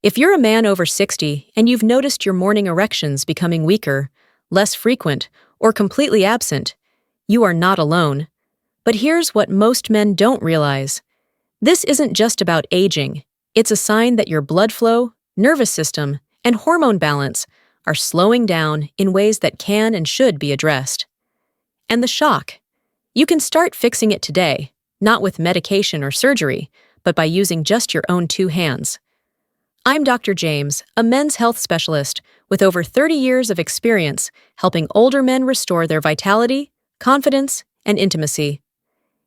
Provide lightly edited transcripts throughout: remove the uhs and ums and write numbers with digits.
If you're a man over 60 and you've noticed your morning erections becoming weaker, less frequent, or completely absent, you are not alone. But here's what most men don't realize. This isn't just about aging. It's a sign that your blood flow, nervous system, and hormone balance are slowing down in ways that can and should be addressed. And the shock. You can start fixing it today, not with medication or surgery, but by using just your own 2 hands. I'm Dr. James, a men's health specialist with over 30 years of experience helping older men restore their vitality, confidence, and intimacy.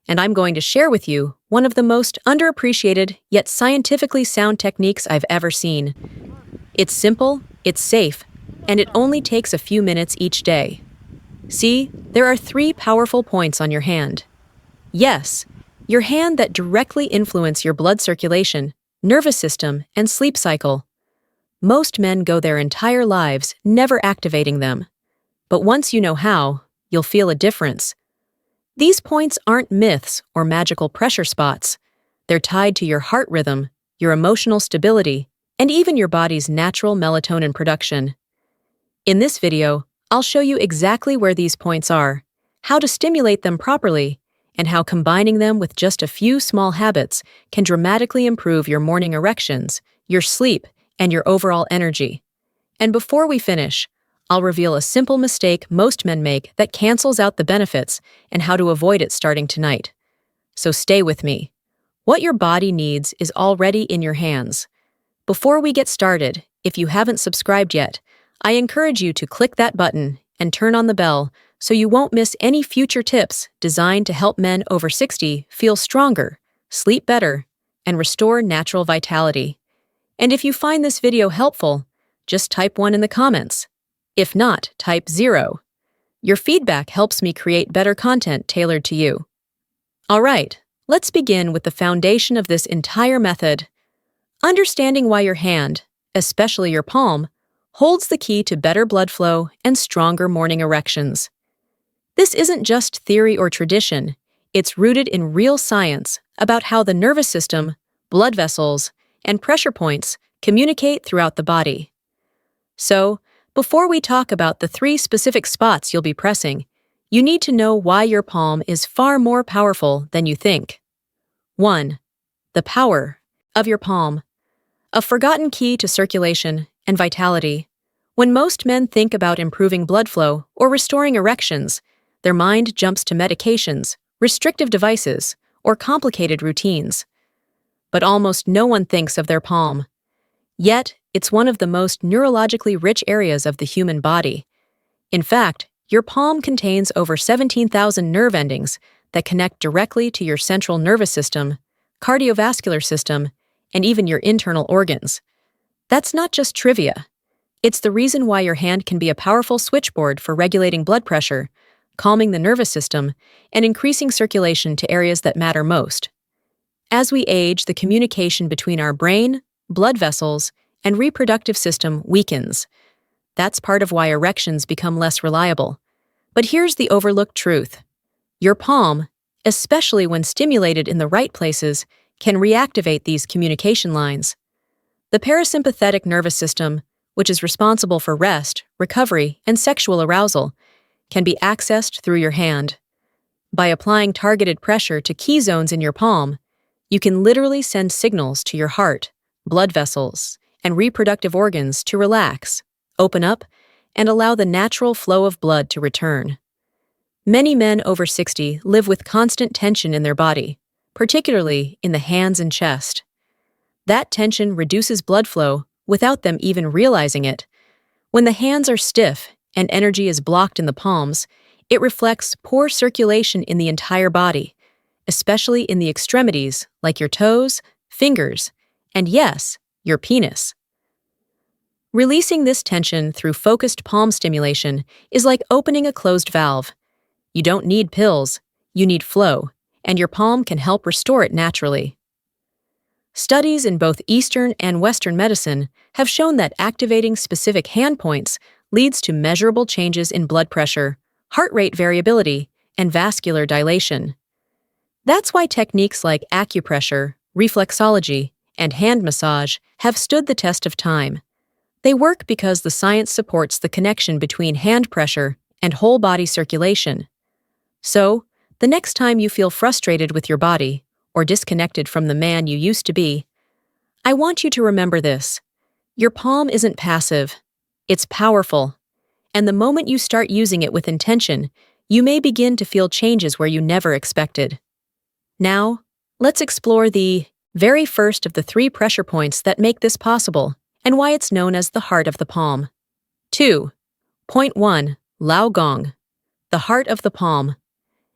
And I'm going to share with you one of the most underappreciated yet scientifically sound techniques I've ever seen. It's simple, it's safe, and it only takes a few minutes each day. See, there are 3 powerful points on your hand. Yes, your hand that directly influence your blood circulation, nervous system, and sleep cycle. Most men go their entire lives never activating them. But once you know how, you'll feel a difference. These points aren't myths or magical pressure spots. They're tied to your heart rhythm, your emotional stability, and even your body's natural melatonin production. In this video, I'll show you exactly where these points are, how to stimulate them properly, and how combining them with just a few small habits can dramatically improve your morning erections, your sleep, and your overall energy. And before we finish, I'll reveal a simple mistake most men make that cancels out the benefits and how to avoid it starting tonight. So stay with me. What your body needs is already in your hands. Before we get started, if you haven't subscribed yet, I encourage you to click that button and turn on the bell so you won't miss any future tips designed to help men over 60 feel stronger, sleep better, and restore natural vitality. And if you find this video helpful, just type 1 in the comments. If not, type 0. Your feedback helps me create better content tailored to you. All right, let's begin with the foundation of this entire method. Understanding why your hand, especially your palm, holds the key to better blood flow and stronger morning erections. This isn't just theory or tradition. It's rooted in real science about how the nervous system, blood vessels, and pressure points communicate throughout the body. So, before we talk about the 3 specific spots you'll be pressing, you need to know why your palm is far more powerful than you think. 1. The power of your palm. A forgotten key to circulation and vitality. When most men think about improving blood flow or restoring erections, their mind jumps to medications, restrictive devices, or complicated routines. But almost no one thinks of their palm. Yet, it's one of the most neurologically rich areas of the human body. In fact, your palm contains over 17,000 nerve endings that connect directly to your central nervous system, cardiovascular system, and even your internal organs. That's not just trivia. It's the reason why your hand can be a powerful switchboard for regulating blood pressure, calming the nervous system, and increasing circulation to areas that matter most. As we age, the communication between our brain, blood vessels, and reproductive system weakens. That's part of why erections become less reliable. But here's the overlooked truth. Your palm, especially when stimulated in the right places, can reactivate these communication lines. The parasympathetic nervous system, which is responsible for rest, recovery, and sexual arousal, can be accessed through your hand. By applying targeted pressure to key zones in your palm, you can literally send signals to your heart, blood vessels, and reproductive organs to relax, open up, and allow the natural flow of blood to return. Many men over 60 live with constant tension in their body, particularly in the hands and chest. That tension reduces blood flow without them even realizing it. When the hands are stiff and energy is blocked in the palms, it reflects poor circulation in the entire body, especially in the extremities like your toes, fingers, and yes, your penis. Releasing this tension through focused palm stimulation is like opening a closed valve. You don't need pills, you need flow, and your palm can help restore it naturally. Studies in both Eastern and Western medicine have shown that activating specific hand points leads to measurable changes in blood pressure, heart rate variability, and vascular dilation. That's why techniques like acupressure, reflexology, and hand massage have stood the test of time. They work because the science supports the connection between hand pressure and whole body circulation. So, the next time you feel frustrated with your body or disconnected from the man you used to be, I want you to remember this. Your palm isn't passive. It's powerful. And the moment you start using it with intention, you may begin to feel changes where you never expected. Now, let's explore the very first of the 3 pressure points that make this possible and why it's known as the heart of the palm. 2. Point 1. Lao Gong, the heart of the palm.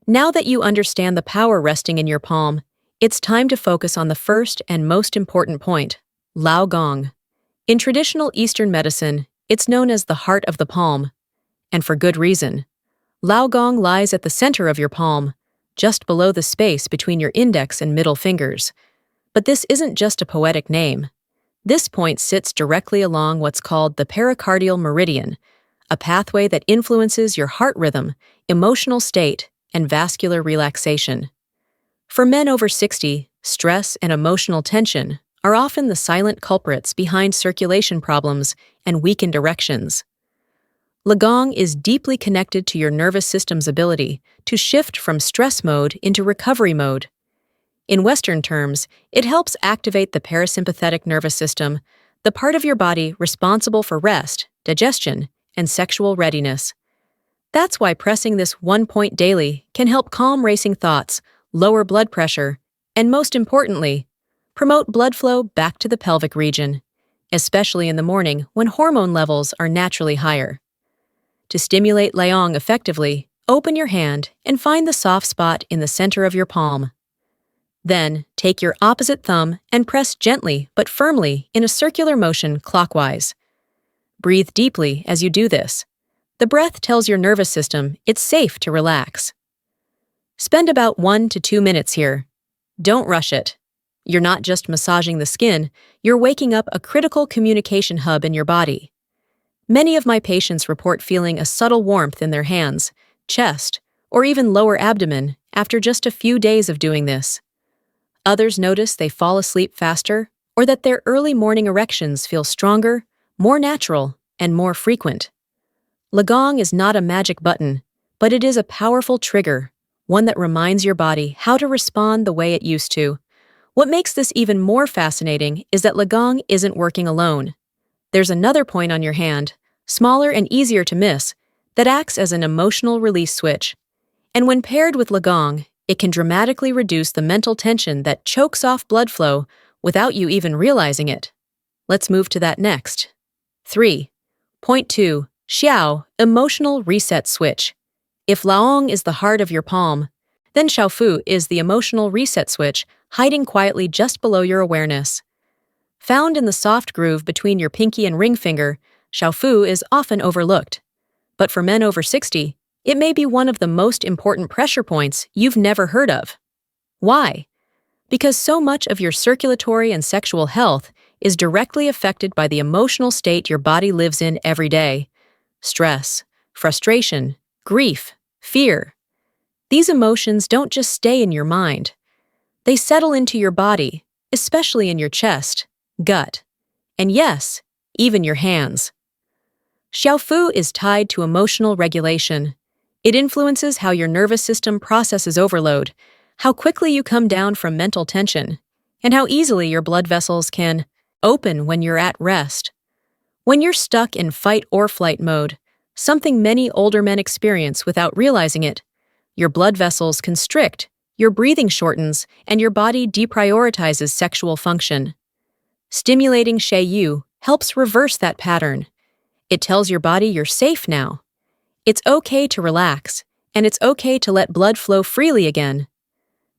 Now that you understand the power resting in your palm, it's time to focus on the first and most important point, Lao Gong. In traditional Eastern medicine, it's known as the heart of the palm, and for good reason. Lao Gong lies at the center of your palm, just below the space between your index and middle fingers. But this isn't just a poetic name. This point sits directly along what's called the pericardial meridian, a pathway that influences your heart rhythm, emotional state, and vascular relaxation. For men over 60, stress and emotional tension are often the silent culprits behind circulation problems and weakened erections. Lagong is deeply connected to your nervous system's ability to shift from stress mode into recovery mode. In Western terms, it helps activate the parasympathetic nervous system, the part of your body responsible for rest, digestion, and sexual readiness. That's why pressing this 1 point daily can help calm racing thoughts, lower blood pressure, and most importantly, promote blood flow back to the pelvic region, especially in the morning when hormone levels are naturally higher. To stimulate Laong effectively, open your hand and find the soft spot in the center of your palm. Then, take your opposite thumb and press gently but firmly in a circular motion clockwise. Breathe deeply as you do this. The breath tells your nervous system it's safe to relax. Spend about 1 to 2 minutes here. Don't rush it. You're not just massaging the skin, you're waking up a critical communication hub in your body. Many of my patients report feeling a subtle warmth in their hands, chest, or even lower abdomen after just a few days of doing this. Others notice they fall asleep faster or that their early morning erections feel stronger, more natural, and more frequent. Lagong is not a magic button, but it is a powerful trigger, one that reminds your body how to respond the way it used to. What makes this even more fascinating is that Lagong isn't working alone. There's another point on your hand, smaller and easier to miss, that acts as an emotional release switch. And when paired with Lagong, it can dramatically reduce the mental tension that chokes off blood flow without you even realizing it. Let's move to that next. 3. Point 2. Xiao, emotional reset switch. If Laong is the heart of your palm, then Xiaofu is the emotional reset switch hiding quietly just below your awareness. Found in the soft groove between your pinky and ring finger, Xiaofu is often overlooked. But for men over 60, it may be one of the most important pressure points you've never heard of. Why? Because so much of your circulatory and sexual health is directly affected by the emotional state your body lives in every day. Stress, frustration, grief, fear. These emotions don't just stay in your mind. They settle into your body, especially in your chest, gut, and yes, even your hands. Xiaofu is tied to emotional regulation. It influences how your nervous system processes overload, how quickly you come down from mental tension, and how easily your blood vessels can open when you're at rest. When you're stuck in fight or flight mode, something many older men experience without realizing it, your blood vessels constrict, your breathing shortens, and your body deprioritizes sexual function. Stimulating Xiaoyu helps reverse that pattern. It tells your body you're safe now. It's okay to relax, and it's okay to let blood flow freely again.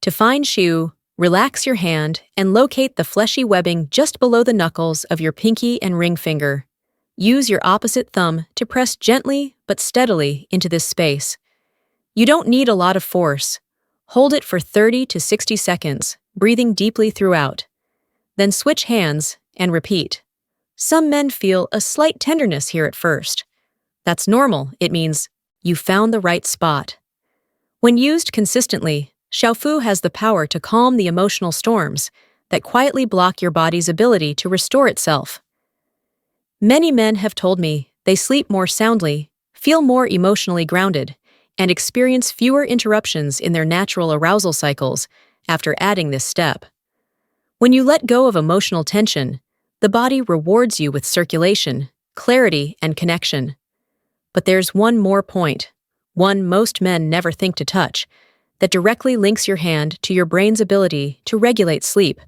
To find Xiu, relax your hand and locate the fleshy webbing just below the knuckles of your pinky and ring finger. Use your opposite thumb to press gently but steadily into this space. You don't need a lot of force. Hold it for 30 to 60 seconds, breathing deeply throughout. Then switch hands and repeat. Some men feel a slight tenderness here at first. That's normal. It means you found the right spot. When used consistently, Xiaofu has the power to calm the emotional storms that quietly block your body's ability to restore itself. Many men have told me they sleep more soundly, feel more emotionally grounded, and experience fewer interruptions in their natural arousal cycles after adding this step. When you let go of emotional tension, the body rewards you with circulation, clarity, and connection. But there's one more point, one most men never think to touch, that directly links your hand to your brain's ability to regulate sleep,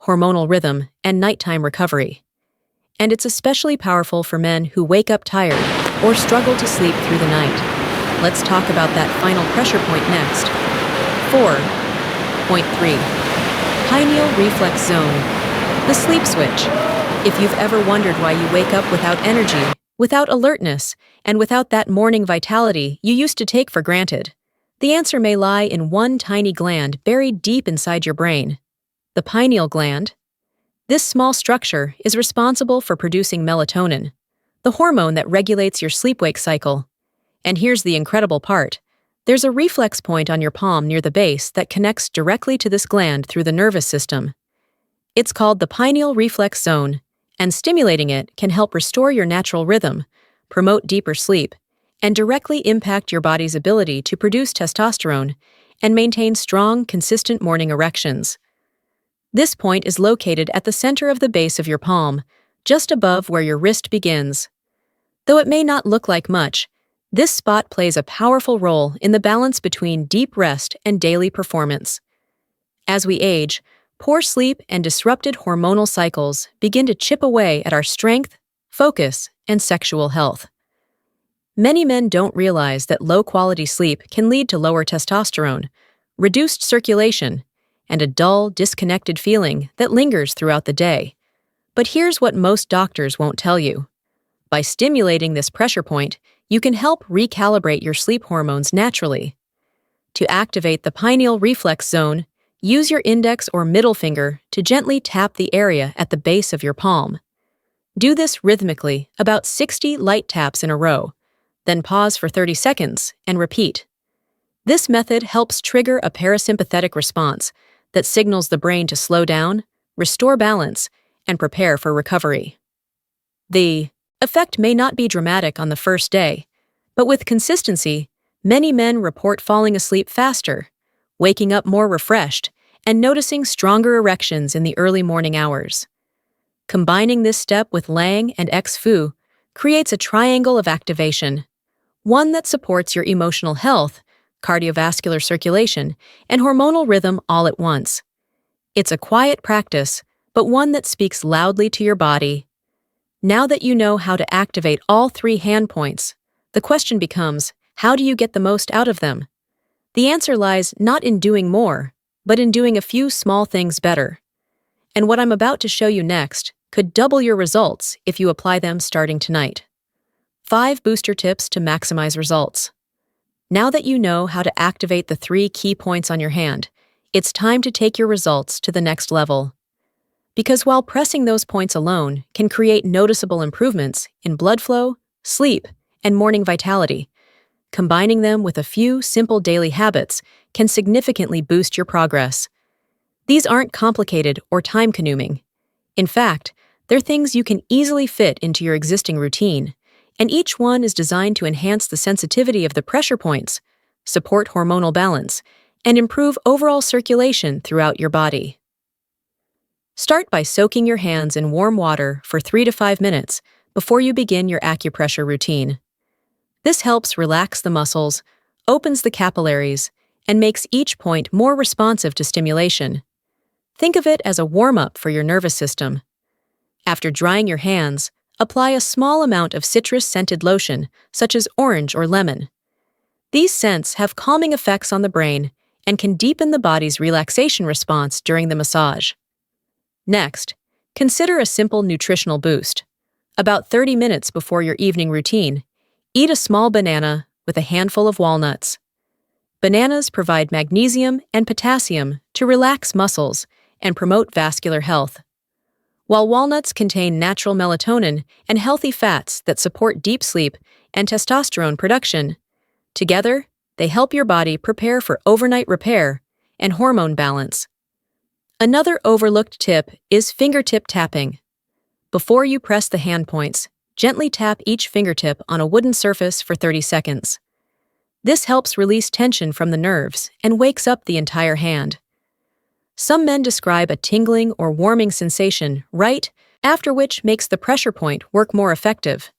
hormonal rhythm, and nighttime recovery. And it's especially powerful for men who wake up tired or struggle to sleep through the night. Let's talk about that final pressure point next. 4.3. Pineal reflex zone, the sleep switch. If you've ever wondered why you wake up without energy, without alertness, and without that morning vitality you used to take for granted, the answer may lie in one tiny gland buried deep inside your brain, the pineal gland. This small structure is responsible for producing melatonin, the hormone that regulates your sleep-wake cycle. And here's the incredible part. There's a reflex point on your palm near the base that connects directly to this gland through the nervous system. It's called the pineal reflex zone, and stimulating it can help restore your natural rhythm, promote deeper sleep, and directly impact your body's ability to produce testosterone and maintain strong, consistent morning erections. This point is located at the center of the base of your palm, just above where your wrist begins. Though it may not look like much, this spot plays a powerful role in the balance between deep rest and daily performance. As we age, poor sleep and disrupted hormonal cycles begin to chip away at our strength, focus, and sexual health. Many men don't realize that low-quality sleep can lead to lower testosterone, reduced circulation, and a dull, disconnected feeling that lingers throughout the day. But here's what most doctors won't tell you. By stimulating this pressure point, you can help recalibrate your sleep hormones naturally. To activate the pineal reflex zone, use your index or middle finger to gently tap the area at the base of your palm. Do this rhythmically, about 60 light taps in a row, then pause for 30 seconds and repeat. This method helps trigger a parasympathetic response that signals the brain to slow down, restore balance, and prepare for recovery. The effect may not be dramatic on the first day, but with consistency, many men report falling asleep faster, waking up more refreshed, and noticing stronger erections in the early morning hours. Combining this step with Lang and X-Fu creates a triangle of activation, one that supports your emotional health, cardiovascular circulation, and hormonal rhythm all at once. It's a quiet practice, but one that speaks loudly to your body. Now that you know how to activate all 3 hand points, the question becomes, how do you get the most out of them? The answer lies not in doing more, but in doing a few small things better. And what I'm about to show you next could double your results if you apply them starting tonight. 5 booster tips to maximize results. Now that you know how to activate the 3 key points on your hand, it's time to take your results to the next level. Because while pressing those points alone can create noticeable improvements in blood flow, sleep, and morning vitality, combining them with a few simple daily habits can significantly boost your progress. These aren't complicated or time-consuming. In fact, they're things you can easily fit into your existing routine, and each one is designed to enhance the sensitivity of the pressure points, support hormonal balance, and improve overall circulation throughout your body. Start by soaking your hands in warm water for 3 to 5 minutes before you begin your acupressure routine. This helps relax the muscles, opens the capillaries, and makes each point more responsive to stimulation. Think of it as a warm-up for your nervous system. After drying your hands, apply a small amount of citrus-scented lotion, such as orange or lemon. These scents have calming effects on the brain and can deepen the body's relaxation response during the massage. Next, consider a simple nutritional boost. About 30 minutes before your evening routine, eat a small banana with a handful of walnuts. Bananas provide magnesium and potassium to relax muscles and promote vascular health. While walnuts contain natural melatonin and healthy fats that support deep sleep and testosterone production, together, they help your body prepare for overnight repair and hormone balance. Another overlooked tip is fingertip tapping. Before you press the hand points, gently tap each fingertip on a wooden surface for 30 seconds. This helps release tension from the nerves and wakes up the entire hand. Some men describe a tingling or warming sensation right after, which makes the pressure point work more effective.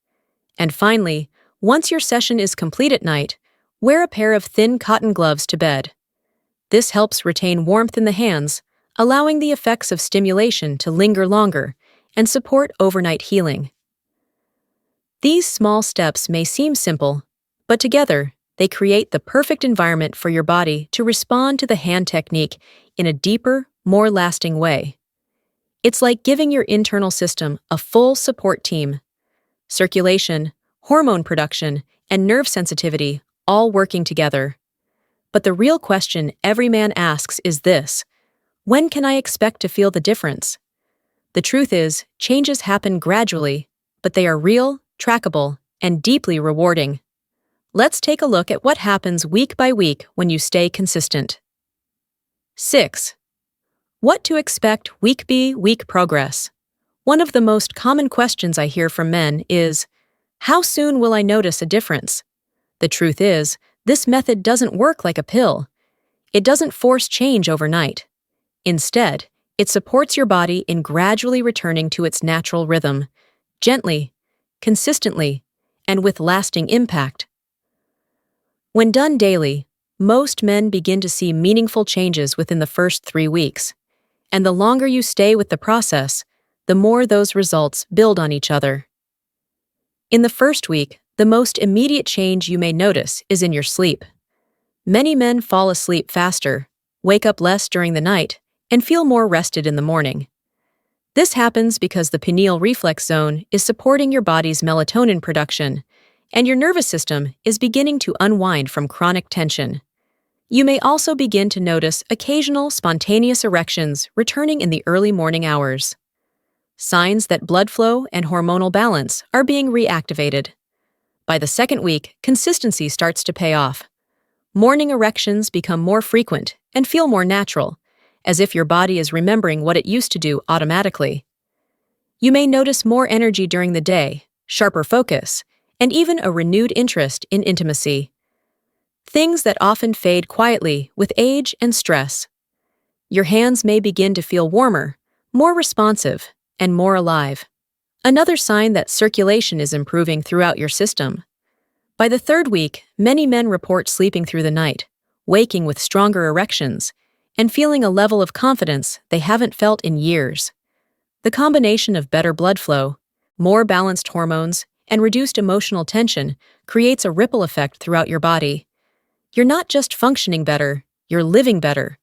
And finally, once your session is complete at night, wear a pair of thin cotton gloves to bed. This helps retain warmth in the hands, allowing the effects of stimulation to linger longer and support overnight healing. These small steps may seem simple, but together, they create the perfect environment for your body to respond to the hand technique in a deeper, more lasting way. It's like giving your internal system a full support team. Circulation, hormone production, and nerve sensitivity all working together. But the real question every man asks is this: when can I expect to feel the difference? The truth is, changes happen gradually, but they are real, trackable, and deeply rewarding. Let's take a look at what happens week by week when you stay consistent. 6. What to expect week progress. One of the most common questions I hear from men is, how soon will I notice a difference? The truth is, this method doesn't work like a pill. It doesn't force change overnight. Instead, it supports your body in gradually returning to its natural rhythm, gently, consistently, and with lasting impact. When done daily, most men begin to see meaningful changes within the first 3 weeks. And the longer you stay with the process, the more those results build on each other. In the first week, the most immediate change you may notice is in your sleep. Many men fall asleep faster, wake up less during the night, and feel more rested in the morning. This happens because the pineal reflex zone is supporting your body's melatonin production, and your nervous system is beginning to unwind from chronic tension. You may also begin to notice occasional spontaneous erections returning in the early morning hours. Signs that blood flow and hormonal balance are being reactivated. By the second week, consistency starts to pay off. Morning erections become more frequent and feel more natural, as if your body is remembering what it used to do automatically. You may notice more energy during the day, sharper focus, and even a renewed interest in intimacy. Things that often fade quietly with age and stress. Your hands may begin to feel warmer, more responsive, and more alive. Another sign that circulation is improving throughout your system. By the third week, many men report sleeping through the night, waking with stronger erections, and feeling a level of confidence they haven't felt in years. The combination of better blood flow, more balanced hormones, and reduced emotional tension creates a ripple effect throughout your body. You're not just functioning better, you're living better.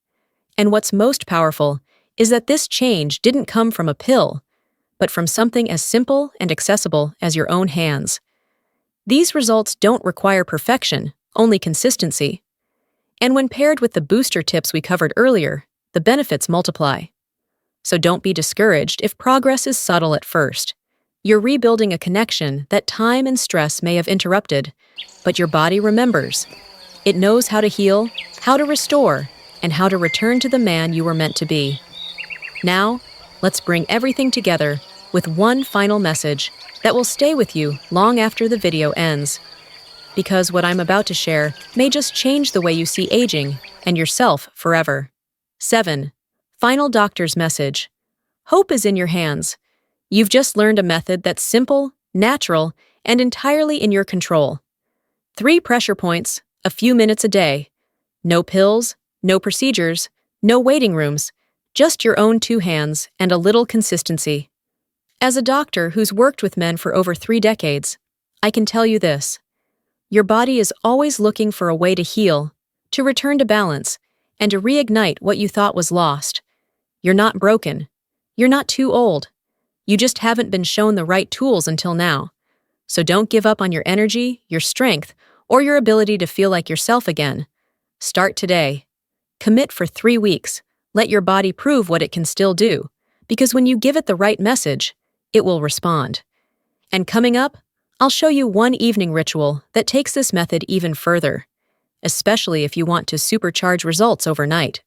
And what's most powerful is that this change didn't come from a pill, but from something as simple and accessible as your own hands. These results don't require perfection, only consistency. And when paired with the booster tips we covered earlier, the benefits multiply. So don't be discouraged if progress is subtle at first. You're rebuilding a connection that time and stress may have interrupted, but your body remembers. It knows how to heal, how to restore, and how to return to the man you were meant to be. Now, let's bring everything together with one final message that will stay with you long after the video ends. Because what I'm about to share may just change the way you see aging and yourself forever. 7. Final doctor's message. Hope is in your hands. You've just learned a method that's simple, natural, and entirely in your control. 3 pressure points, a few minutes a day. No pills, no procedures, no waiting rooms, just your own 2 hands and a little consistency. As a doctor who's worked with men for over 3 decades, I can tell you this. Your body is always looking for a way to heal, to return to balance, and to reignite what you thought was lost. You're not broken. You're not too old. You just haven't been shown the right tools until now. So don't give up on your energy, your strength, or your ability to feel like yourself again. Start today. Commit for 3 weeks. Let your body prove what it can still do, because when you give it the right message, it will respond. And coming up, I'll show you one evening ritual that takes this method even further, especially if you want to supercharge results overnight.